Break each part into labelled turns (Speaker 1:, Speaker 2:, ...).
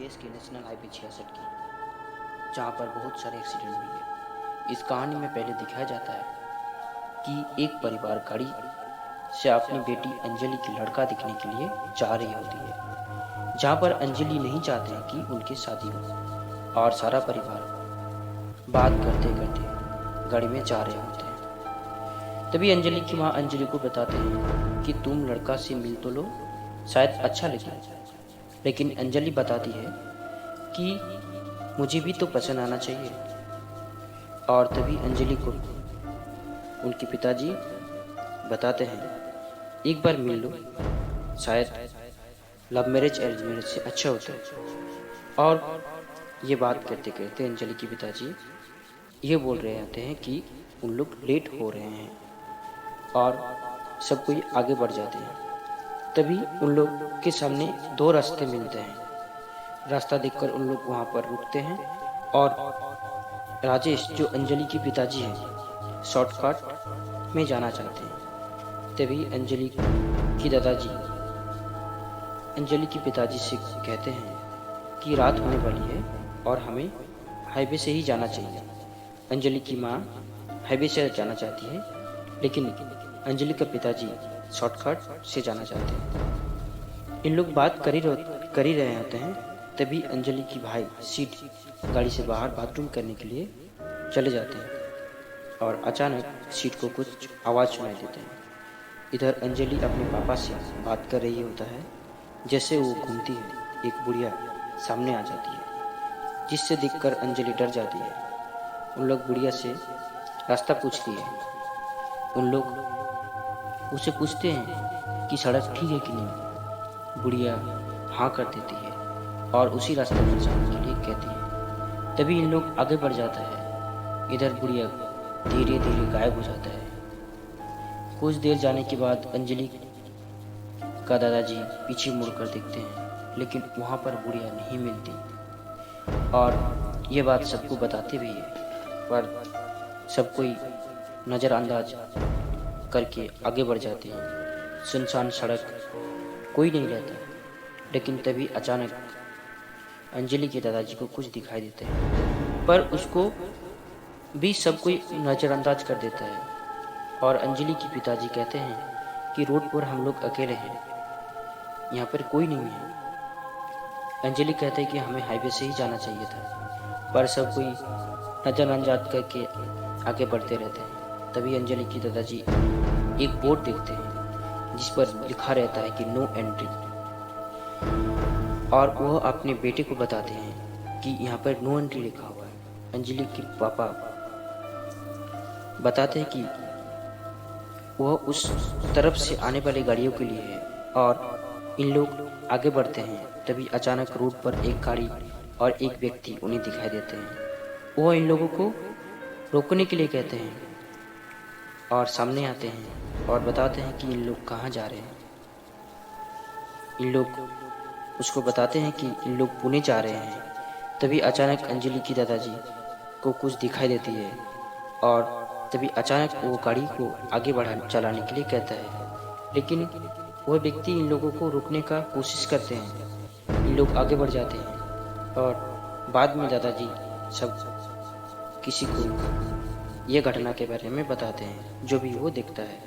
Speaker 1: प्रदेश के national highway 66 की, जहाँ पर बहुत सारे एक्सीडेंट हुए हैं। इस कहानी में पहले दिखाया जाता है कि एक परिवार गाड़ी से अपनी बेटी अंजलि की लड़का दिखने के लिए जा रही होती है, जहाँ पर अंजलि नहीं चाहते हैं कि उनकी शादी हो और सारा परिवार बात करते करते गाड़ी में जा रहे होते हैं। तभी अंजलि की माँ अंजलि को बताते हैं कि तुम लड़का से मिल तो लो, शायद अच्छा लगे। लेकिन अंजलि बताती है कि मुझे भी तो पसंद आना चाहिए। और तभी अंजलि को उनके पिताजी बताते हैं, एक बार मिल लो, शायद लव मैरिज अरेंज मैरिज से अच्छा होता है। और ये बात करते करते अंजलि के पिताजी ये बोल रहे होते हैं कि उन लोग लेट हो रहे हैं और सब कोई आगे बढ़ जाते हैं। तभी उन लोग के सामने दो रास्ते मिलते हैं। रास्ता देखकर उन लोग वहाँ पर रुकते हैं और राजेश जो अंजलि के पिताजी हैं शॉर्टकट में जाना चाहते हैं। तभी अंजलि की दादाजी अंजलि के पिताजी से कहते हैं कि रात होने वाली है और हमें हाईवे से ही जाना चाहिए। अंजलि की माँ हाईवे से जाना चाहती है, लेकिन अंजलि के पिताजी शॉर्टकट से जाना चाहते हैं। इन लोग बात कर ही रहे होते हैं। तभी अंजलि की भाई सीट गाड़ी से बाहर बाथरूम करने के लिए चले जाते हैं और अचानक सीट को कुछ आवाज़ सुनाई देते हैं। इधर अंजलि अपने पापा से बात कर रही होता है। जैसे वो घूमती है, एक बुढ़िया सामने आ जाती है, जिससे देखकर अंजलि डर जाती है। उन लोग बुढ़िया से रास्ता पूछती है। उन लोग उसे पूछते हैं कि सड़क ठीक है कि नहीं। बुढ़िया हाँ कर देती है और उसी रास्ते पर जाने के लिए कहती है। तभी इन लोग आगे बढ़ जाता है। इधर बुढ़िया धीरे धीरे गायब हो जाता है। कुछ देर जाने के बाद अंजलि का दादाजी पीछे मुड़कर देखते हैं, लेकिन वहाँ पर बुढ़िया नहीं मिलती और ये बात सबको बताते भी है, पर सब कोई नज़रअंदाज करके आगे बढ़ जाते हैं। सुनसान सड़क, कोई नहीं रहता। लेकिन तभी अचानक अंजलि के दादाजी को कुछ दिखाई देता है, पर उसको भी सब कोई नज़रअंदाज कर देता है। और अंजलि के पिताजी कहते हैं कि रोड पर हम लोग अकेले हैं, यहाँ पर कोई नहीं है। अंजलि कहते हैं कि हमें हाईवे से ही जाना चाहिए था, पर सब कोई नज़रअंदाज करके आगे बढ़ते रहते हैं। तभी अंजलि की दादाजी एक बोर्ड देखते हैं जिस पर लिखा रहता है कि नो एंट्री, और वह अपने बेटे को बताते हैं कि यहाँ पर नो एंट्री लिखा हुआ है। अंजलि के पापा बताते हैं कि वह उस तरफ से आने वाली गाड़ियों के लिए है और इन लोग आगे बढ़ते हैं। तभी अचानक रोड पर एक गाड़ी और एक व्यक्ति उन्हें दिखाई देते हैं। वह इन लोगों को रोकने के लिए कहते हैं और सामने आते हैं और बताते हैं कि इन लोग कहाँ जा रहे हैं। इन लोग उसको बताते हैं कि इन लोग पुणे जा रहे हैं। तभी अचानक अंजलि की दादाजी को कुछ दिखाई देती है और तभी अचानक वो गाड़ी को आगे बढ़ा चलाने के लिए कहता है, लेकिन वह व्यक्ति इन लोगों को रोकने का कोशिश करते हैं। इन लोग आगे बढ़ जाते हैं और बाद में दादाजी सब किसी को यह घटना के बारे में बताते हैं, जो भी वो देखता है।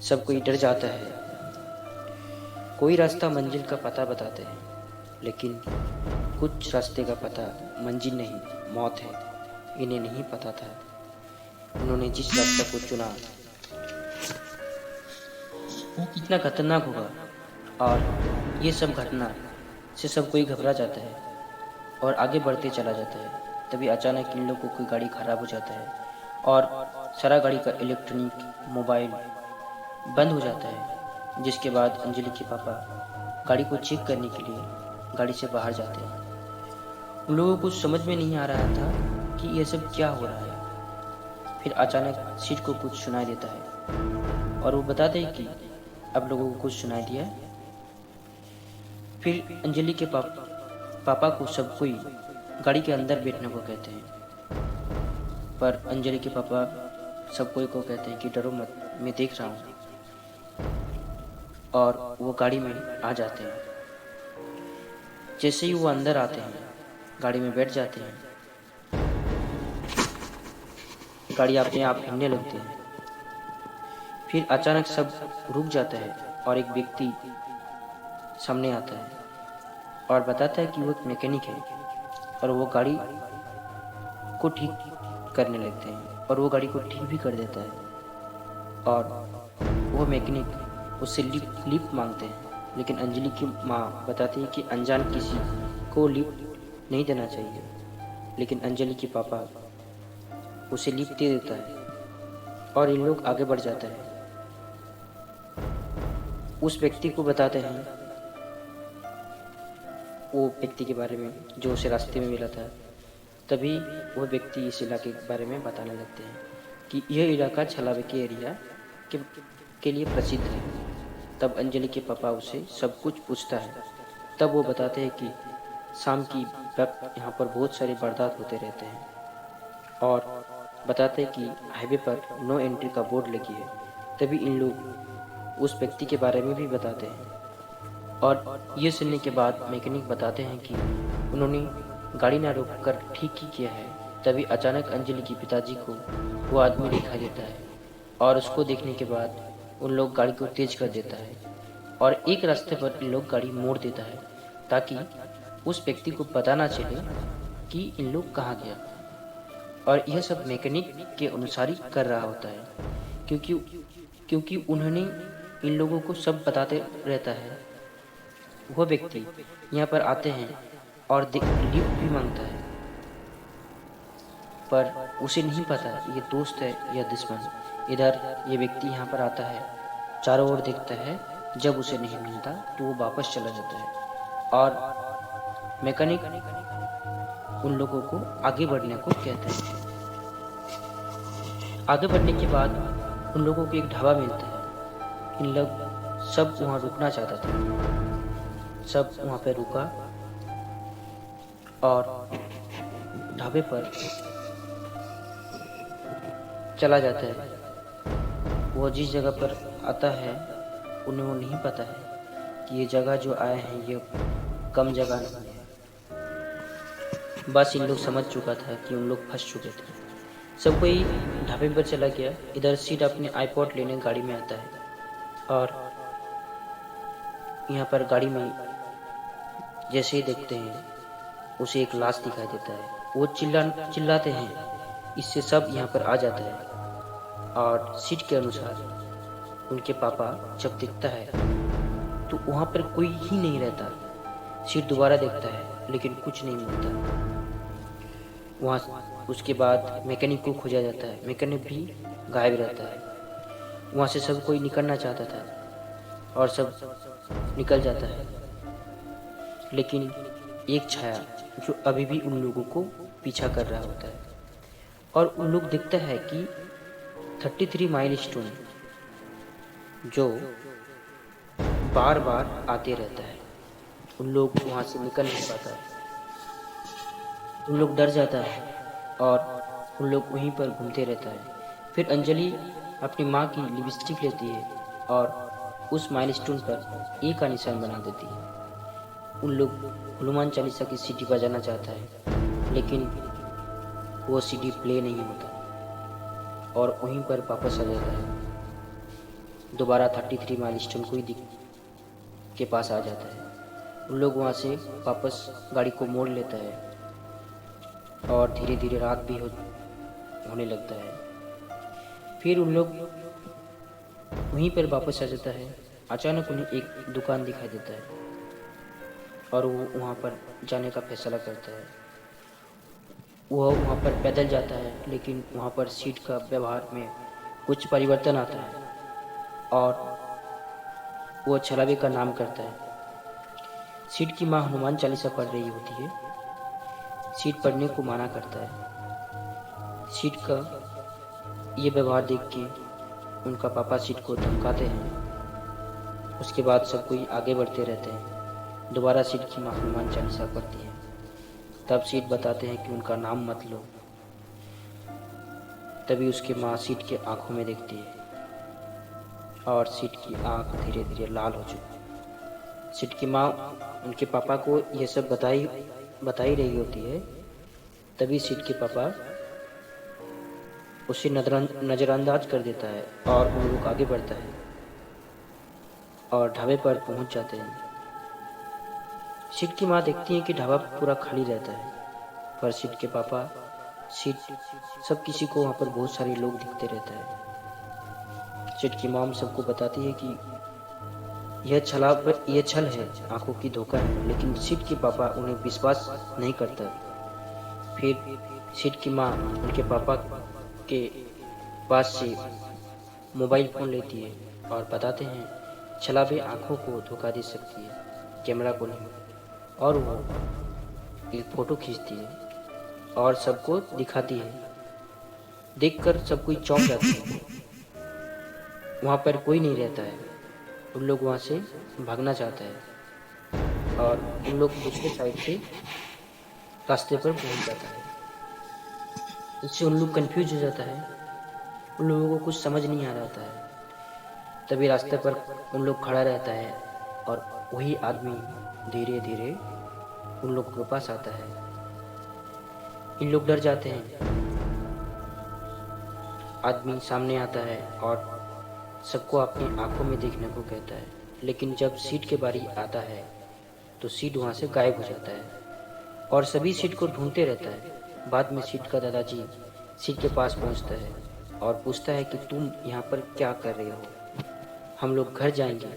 Speaker 1: सब कोई डर जाता है। कोई रास्ता मंजिल का पता बताते हैं, लेकिन कुछ रास्ते का पता मंजिल नहीं मौत है। इन्हें नहीं पता था उन्होंने जिस रास्ते को चुना वो कितना खतरनाक होगा। और ये सब घटना से सब कोई घबरा जाता है और आगे बढ़ते चला जाता है। तभी अचानक इन लोगों की गाड़ी खराब हो जाता है और सारा गाड़ी का इलेक्ट्रॉनिक मोबाइल बंद हो जाता है। जिसके बाद अंजलि के पापा गाड़ी को चेक करने के लिए गाड़ी से बाहर जाते हैं। उन लोगों को समझ में नहीं आ रहा था कि यह सब क्या हो रहा है। फिर अचानक सीट को कुछ सुनाई देता है और वो बताते हैं कि अब लोगों को कुछ सुनाई दिया। फिर अंजलि के पापा को सब कोई गाड़ी के अंदर बैठने को कहते हैं, पर अंजलि के पापा सब कोई को कहते हैं कि डरो मत, मैं देख रहा हूँ। और वो गाड़ी में आ जाते हैं। जैसे ही वो अंदर आते हैं, गाड़ी में बैठ जाते हैं, गाड़ी अपने आप हिलने लगती है। फिर अचानक सब रुक जाता है और एक व्यक्ति सामने आता है और बताता है कि वो एक मैकेनिक है और वो गाड़ी को ठीक करने लगते हैं और वो गाड़ी को ठीक भी कर देता है। और वो मैकेनिक उससे लिफ्ट मांगते हैं, लेकिन अंजलि की माँ बताती है कि अनजान किसी को लिफ्ट नहीं देना चाहिए। लेकिन अंजलि के पापा उसे लिफ्ट दे देता है और इन लोग आगे बढ़ जाते हैं। उस व्यक्ति को बताते हैं वो व्यक्ति के बारे में जो उसे रास्ते में मिला था। तभी वह व्यक्ति इस इलाके के बारे में बताने लगते हैं कि यह इलाका छलावे के एरिया के लिए प्रसिद्ध है। तब अंजलि के पापा उसे सब कुछ पूछता है। तब वो बताते हैं कि शाम की वक्त यहाँ पर बहुत सारे वारदात होते रहते हैं और बताते हैं कि हाईवे पर नो एंट्री का बोर्ड लगी है। तभी इन लोग उस व्यक्ति के बारे में भी बताते हैं और ये सुनने के बाद मैकेनिक बताते हैं कि उन्होंने गाड़ी ना रोक कर ठीक ही किया है। तभी अचानक अंजलि के पिताजी को वो आदमी दिखाई देता है और उसको देखने के बाद उन लोग गाड़ी को तेज कर देता है और एक रास्ते पर इन लोग गाड़ी मोड़ देता है ताकि उस व्यक्ति को पता ना चले कि इन लोग कहाँ गया। और यह सब मैकेनिक के अनुसार ही कर रहा होता है क्योंकि उन्होंने इन लोगों को सब बताते रहता है। वह व्यक्ति यहाँ पर आते हैं और लिफ्ट भी मांगता है, पर उसे नहीं पता ये दोस्त है या दुश्मन। इधर ये व्यक्ति यहाँ पर आता है, चारों ओर देखता है, जब उसे नहीं मिलता तो वो वापस चला जाता है और मैकेनिक उन लोगों को आगे बढ़ने को कहता है। आगे बढ़ने के बाद उन लोगों को एक ढाबा मिलता है। इन लोग सब वहाँ रुकना चाहता था। सब वहाँ पे रुका और ढाबे पर चला जाता है। वो जिस जगह पर आता है उन्हें वो नहीं पता है कि ये जगह जो आए हैं ये कम जगह नहीं है। बस इन लोग समझ चुका था कि उन लोग फंस चुके थे। सब कोई ढाबे पर चला गया। इधर सीट अपने आईपॉड लेने गाड़ी में आता है और यहाँ पर गाड़ी में जैसे ही देखते हैं उसे एक लाश दिखाई देता है। वो चिल्लाते हैं, इससे सब यहाँ पर आ जाता है और सीट के अनुसार उनके पापा जब दिखता है तो वहाँ पर कोई ही नहीं रहता। सीट दोबारा देखता है लेकिन कुछ नहीं मिलता। वहाँ उसके बाद मैकेनिक को खोजा जाता है। मैकेनिक भी गायब रहता है। वहाँ से सब कोई निकलना चाहता था और सब निकल जाता है, लेकिन एक छाया जो अभी भी उन लोगों को पीछा कर रहा होता है और उन लोग देखता है कि 33 माइलस्टोन जो बार बार आते रहता है। उन लोग वहाँ से निकल नहीं पाता है। उन लोग डर जाता है और उन लोग वहीं पर घूमते रहता है। फिर अंजलि अपनी माँ की लिपस्टिक लेती है और उस माइलस्टोन पर ए का निशान बना देती है। उन लोग हनुमान चालीसा की सीटी बजाना चाहता है, लेकिन वो सीडी प्ले नहीं होता और वहीं पर वापस आ जाता है। दोबारा 33 माइलस्टोन को ही के पास आ जाता है। उन लोग वहाँ से वापस गाड़ी को मोड़ लेता है और धीरे धीरे रात भी होने लगता है। फिर उन लोग वहीं पर वापस आ जाता है। अचानक उन्हें एक दुकान दिखाई देता है और वो वहाँ पर जाने का फैसला करता है। वह वहाँ पर पैदल जाता है, लेकिन वहाँ पर सीट का व्यवहार में कुछ परिवर्तन आता है और वो छलावे का नाम करता है। सीट की माँ हनुमान चालीसा पढ़ रही होती है। सीट पढ़ने को मना करता है। सीट का ये व्यवहार देख के उनका पापा सीट को धमकाते हैं। उसके बाद सब कोई आगे बढ़ते रहते हैं। दोबारा सीट की माँ हनुमान चालीसा पढ़ती है। तब सीट बताते हैं कि उनका नाम मत लो। तभी उसकी माँ सीट के आंखों में देखती है और सीट की आंख धीरे धीरे लाल हो चुकी है। सिड की माँ उनके पापा को यह सब बताई रही होती है। तभी सिड के पापा उसे नज़रअंदाज कर देता है और उन लोग आगे बढ़ता है और ढाबे पर पहुंच जाते हैं। सिड की माँ देखती है कि ढाबा पूरा खाली रहता है, पर सिड के पापा सब किसी को वहाँ पर बहुत सारे लोग दिखते रहता है। सिड की मॉम सबको बताती है कि यह छल है, आंखों की धोखा है, लेकिन सिड के पापा उन्हें विश्वास नहीं करता। फिर सिड की माँ उनके पापा के पास से मोबाइल फ़ोन लेती है और बताते हैं छलावे आंखों को धोखा दे सकती है, कैमरा को नहीं। और वो एक फ़ोटो खींचती है और सबको दिखाती है। देखकर सब कोई चौंक जाते हैं। वहाँ पर कोई नहीं रहता है। उन लोग वहाँ से भागना चाहता है और उन लोग दूसरे साइड से रास्ते पर पहुँच जाता है। इससे उन लोग कंफ्यूज हो जाता है। उन लोगों को कुछ समझ नहीं आ रहा है। तभी रास्ते पर उन लोग खड़ा रहता है और वही आदमी धीरे धीरे उन लोग के पास आता है। इन लोग डर जाते हैं। आदमी सामने आता है और सबको अपनी आंखों में देखने को कहता है, लेकिन जब सीट के बारी आता है तो सीट वहाँ से गायब हो जाता है और सभी सीट को ढूंढते रहता है। बाद में सीट का दादाजी सीट के पास पहुँचता है और पूछता है कि तुम यहाँ पर क्या कर रहे हो? हम लोग घर जाएंगे।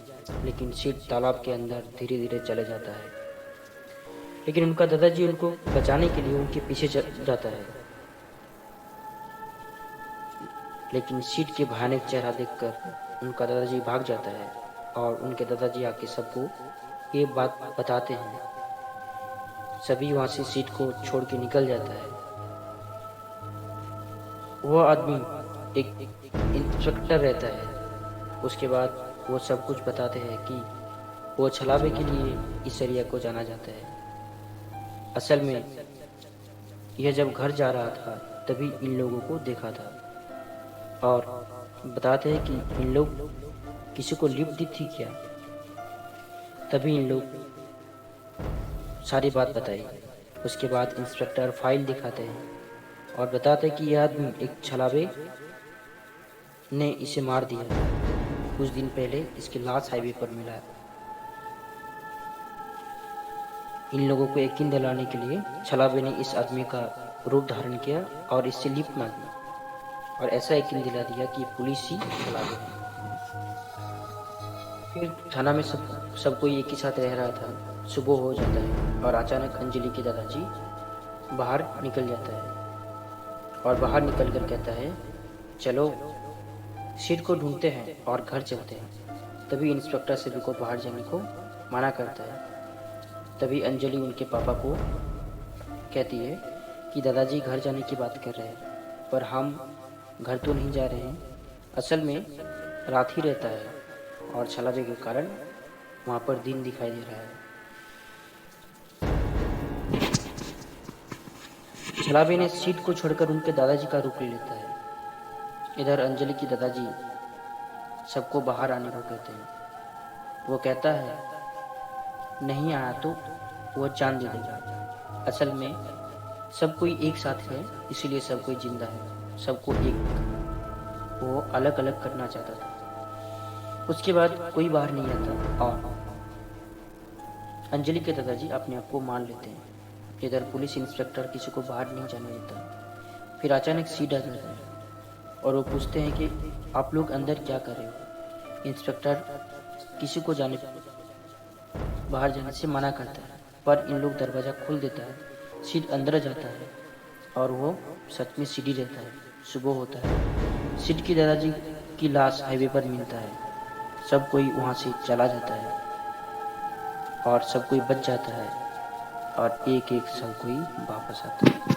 Speaker 1: लेकिन सीट तालाब के अंदर धीरे धीरे चले जाता है। लेकिन उनका दादाजी उनको बचाने के लिए उनके पीछे जाता है। लेकिन सीट के भयानक चेहरा देखकर उनका दादाजी भाग जाता है और उनके दादाजी आके सबको ये बात बताते हैं। सभी वहाँ से सीट को छोड़ के निकल जाता है। वह आदमी एक इंस्पेक्टर रहता है। उसके बाद वो सब कुछ बताते हैं कि वो छलावे के लिए इस एरिया को जाना जाता है। असल में यह जब घर जा रहा था तभी इन लोगों को देखा था और बताते हैं कि इन लोग किसी को लिफ्ट दी थी क्या। तभी इन लोग सारी बात बताई। उसके बाद इंस्पेक्टर फाइल दिखाते हैं और बताते हैं कि यह आदमी एक छलावे ने इसे मार दिया। कुछ दिन पहले इसकी लाश हाईवे पर मिला। इन लोगों को यकीन दिलाने के लिए छलावे ने इस आदमी का रूप धारण किया और इससे लिफ्ट मांगी और ऐसा यकीन दिला दिया कि पुलिस ही छलावे है। फिर थाना में सब कोई एक ही साथ रह रहा था। सुबह हो जाता है और अचानक अंजलि के दादाजी बाहर निकल जाता है और बाहर निकल कर कहता है, चलो सीट को ढूंढते हैं और घर चलते हैं। तभी इंस्पेक्टर सभी को बाहर जाने को मना करता है। तभी अंजलि उनके पापा को कहती है कि दादाजी घर जाने की बात कर रहे हैं, पर हम घर तो नहीं जा रहे हैं। असल में रात ही रहता है और छलावे के कारण वहाँ पर दिन दिखाई दे रहा है। छलावे ने सीट को छोड़कर उनके दादाजी का रुख ले लेता है। इधर अंजलि की दादाजी सबको बाहर आने को कहते हैं। वो कहता है, नहीं आया तो वो जान दे देगा। असल में सब कोई एक साथ है, इसीलिए सब कोई जिंदा है। सबको एक वो अलग अलग करना चाहता था। उसके बाद कोई बाहर नहीं आता और अंजलि के दादाजी अपने आप को मान लेते हैं। इधर पुलिस इंस्पेक्टर किसी को बाहर नहीं जाने देता। फिर अचानक सीट आ जाता है और वो पूछते हैं कि आप लोग अंदर क्या कर रहे हो। इंस्पेक्टर किसी को बाहर जाने से मना करता है, पर इन लोग दरवाज़ा खोल देता है। सीट अंदर जाता है और वो सच में सीढ़ी रहता है। सुबह होता है। सीट की दादाजी की लाश हाईवे पर मिलता है। सब कोई वहाँ से चला जाता है और सब कोई बच जाता है और एक एक सब कोई वापस आता है।